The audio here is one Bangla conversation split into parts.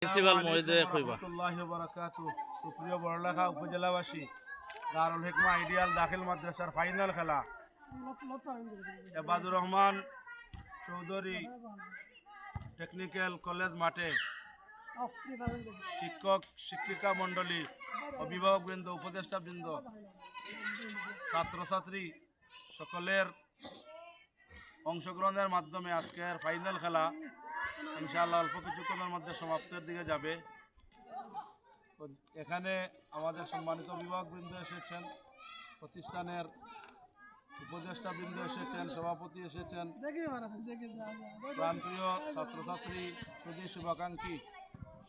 প্রিন্সিপাল মহিদে কইবা সুপ্রিয় বড়লেখা উপজেলাবাসী দারুল হিকমা আইডিয়াল দাখিল মাদ্রাসার ফাইনাল খেলা এবাদুর রহমান চৌধুরী টেকনিক্যাল কলেজ মাঠে শিক্ষক শিক্ষিকা মণ্ডলী অভিভাবকবৃন্দ উপদেষ্টাবৃন্দ ছাত্রছাত্রী সকলের অংশগ্রহণের মাধ্যমে আজকের ফাইনাল খেলা ইনশাআল্লাহ অল্প কিছুক্ষণের মধ্যে সমাপ্তির দিকে যাবে। তো এখানে আমাদের সম্মানিত অভিভাবকবৃন্দ এসেছেন, প্রতিষ্ঠানের উপদেষ্টাবৃন্দ এসেছেন, সভাপতি এসেছেন, প্রাণপ্রিয় ছাত্রছাত্রী সুধী শুভাকাঙ্ক্ষী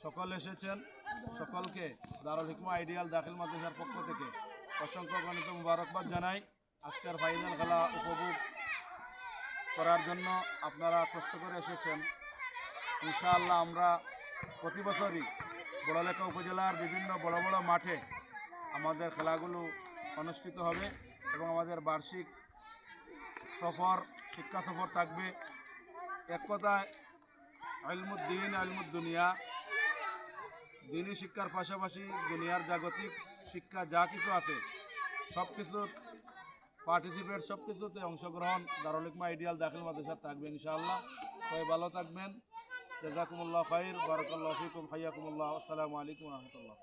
সকল এসেছেন। সকলকে দারুল হিকমা আইডিয়াল দাখিল মাদ্রাসার পক্ষ থেকে অসংখ্য গণিত মুবারকবাদ জানাই। আজকের ফাইনাল খেলা উপভোগ করার জন্য আপনারা কষ্ট করে এসেছেন। ইনশাআল্লাহ আমরা প্রতি বছরই বড়লেখা উপজেলার বিভিন্ন বড় বড় মাঠে আমাদের খেলাগুলো অনুষ্ঠিত হবে এবং আমাদের বার্ষিক সফর শিক্ষা সফর থাকবে। এক কথায় ইলমুদ্দিন ইলমুদ্দুনিয়া, দিনী শিক্ষার পাশাপাশি দুনিয়ার জাগতিক শিক্ষা যা কিছু আছে সব কিছুর পার্টিসিপেট, সব কিছুতে অংশগ্রহণ দারুল হিকমা আইডিয়াল দাখিল মাদ্রাসার থাকবে ইনশাআল্লাহ। সবাই ভালো থাকবেন। জাযাকুমুল্লাহ খাইর, বারাকাল্লাহু ফিকুম, হাইয়াকুমুল্লাহ। আসসালামু আলাইকুম ওয়া রাহমাতুল্লাহ।